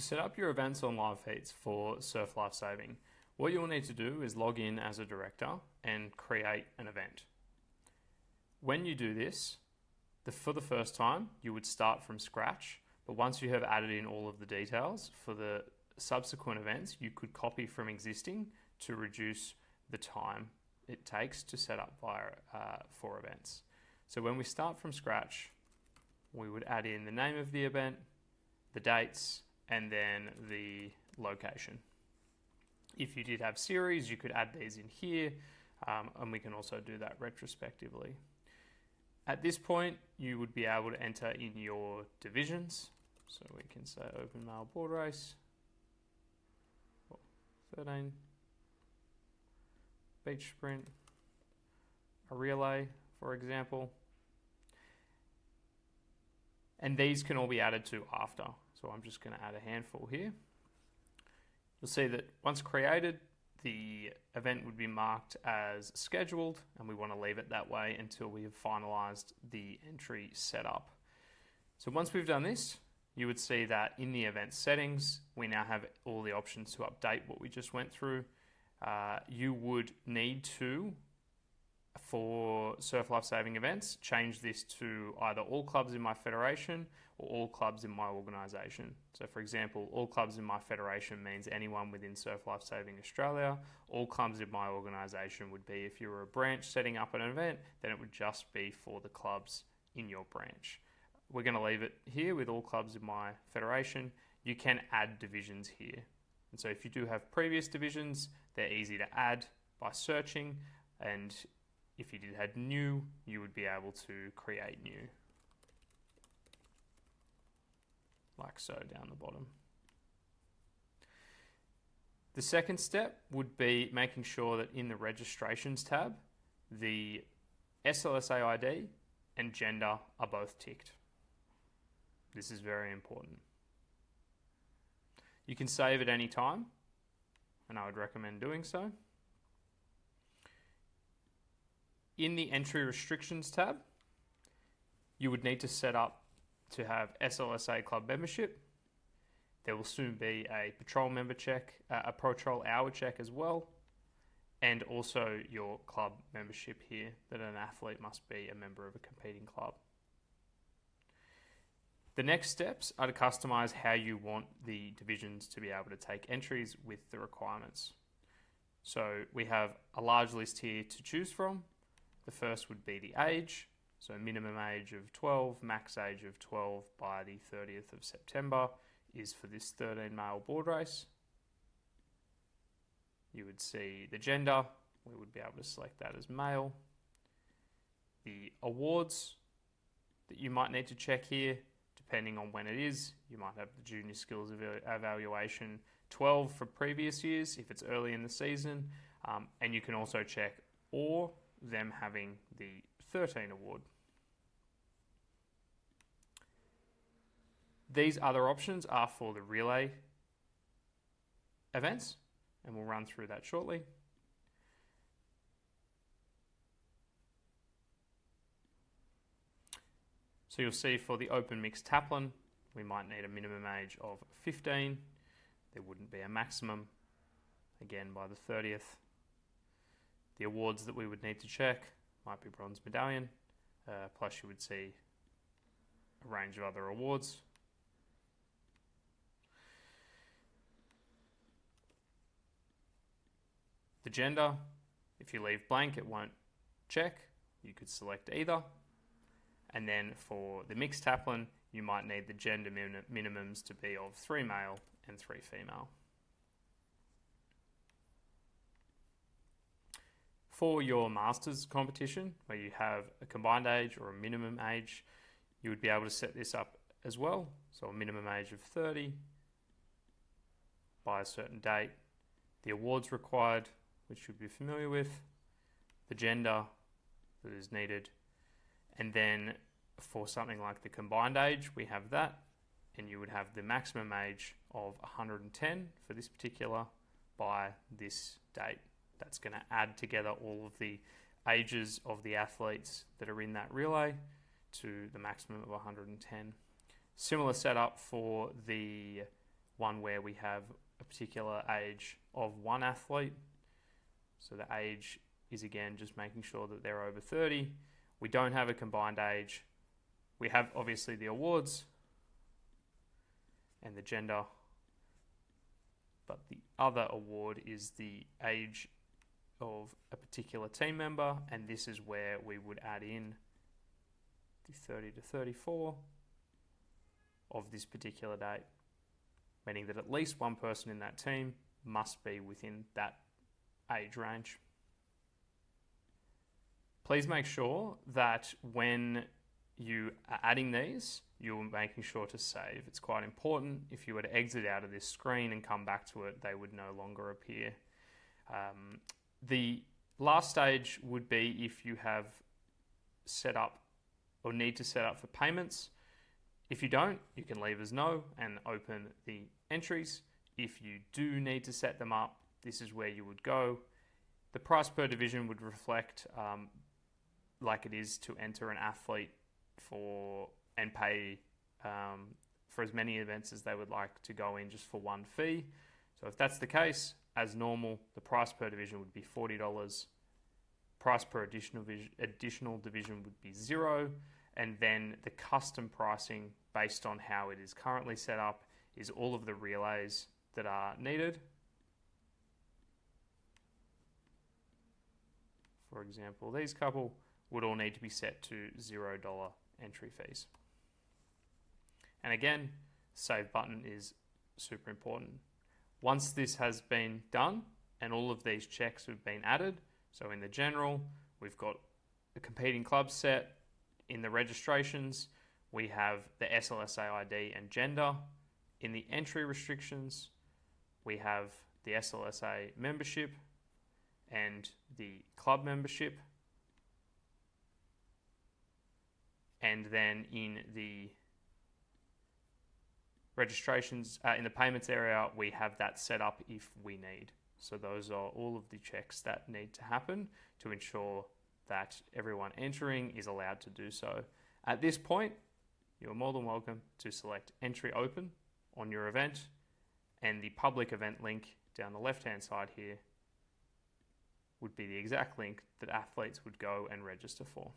To set up your events on Liveheats for Surf Lifesaving, what you'll need to do is log in as a director and create an event. When you do this, for the first time, you would start from scratch, but once you have added in all of the details for the subsequent events, you could copy from existing to reduce the time it takes to set up for events. So when we start from scratch, we would add in the name of the event, the dates, and then the location. If you did have series, you could add these in here, and we can also do that retrospectively. At this point, you would be able to enter in your divisions. So we can say open male board race, 13, beach sprint, a relay, for example. And these can all be added to after. So I'm just going to add a handful here. You'll see that once created, the event would be marked as scheduled, and we want to leave it that way until we have finalized the entry setup. So once we've done this, you would see that in the event settings, we now have all the options to update what we just went through. You would need to, for Surf Lifesaving events, change this to either all clubs in my federation or all clubs in my organisation. So for example, all clubs in my federation means anyone within Surf Lifesaving Australia. All clubs in my organisation would be, if you were a branch setting up an event, then it would just be for the clubs in your branch. We're going to leave it here with all clubs in my federation. You can add divisions here. And so if you do have previous divisions, they're easy to add by searching, and if you did have new, you would be able to create new, like so down the bottom. The second step would be making sure that in the registrations tab, the SLSA ID and gender are both ticked. This is very important. You can save at any time, and I would recommend doing so. In the entry restrictions tab, you would need to set up to have SLSA club membership. There will soon be a patrol member check, a patrol hour check as well, and also your club membership here, that an athlete must be a member of a competing club. The next steps are to customize how you want the divisions to be able to take entries with the requirements. So we have a large list here to choose from. The first would be the age, so minimum age of 12, max age of 12 by the 30th of September is for this 13 male board race. You would see the gender, we would be able to select that as male. The awards that you might need to check here, depending on when it is, you might have the junior skills evaluation 12 for previous years if it's early in the season, and you can also check or them having the 13 award. These other options are for the relay events, and we'll run through that shortly. So you'll see for the open mixed taplin, we might need a minimum age of 15. There wouldn't be a maximum, again by the 30th. The awards that we would need to check might be bronze medallion, plus you would see a range of other awards. The gender, if you leave blank, it won't check. You could select either. And then for the mixed taplin, you might need the gender minimums to be of 3 male and 3 female. For your masters competition, where you have a combined age or a minimum age, you would be able to set this up as well. So a minimum age of 30 by a certain date. The awards required, which you'd be familiar with. The gender that is needed. And then for something like the combined age, we have that. And you would have the maximum age of 110 for this particular by this date. That's going to add together all of the ages of the athletes that are in that relay to the maximum of 110. Similar setup for the one where we have a particular age of one athlete. So the age is again just making sure that they're over 30. We don't have a combined age. We have obviously the awards and the gender, but the other award is the age of a particular team member, and this is where we would add in the 30 to 34 of this particular date, meaning that at least one person in that team must be within that age range. Please make sure that when you are adding these, you're making sure to save. It's quite important. If you were to exit out of this screen and come back to it, they would no longer appear. The last stage would be if you have set up or need to set up for payments. If you don't, you can leave as no and open the entries. If you do need to set them up, this is where you would go. The price per division would reflect like it is to enter an athlete and pay for as many events as they would like to go in just for one fee. So if that's the case, as normal, the price per division would be $40. Price per additional division would be $0. And then the custom pricing based on how it is currently set up is all of the relays that are needed. For example, these couple would all need to be set to $0 entry fees. And again, save button is super important. Once this has been done and all of these checks have been added, so in the general, we've got the competing club set. In the registrations, we have the SLSA ID and gender. In the entry restrictions, we have the SLSA membership and the club membership. And then in the registrations, in the payments area, we have that set up if we need. So those are all of the checks that need to happen to ensure that everyone entering is allowed to do so. At this point, you're more than welcome to select Entry Open on your event, and the public event link down the left-hand side here would be the exact link that athletes would go and register for.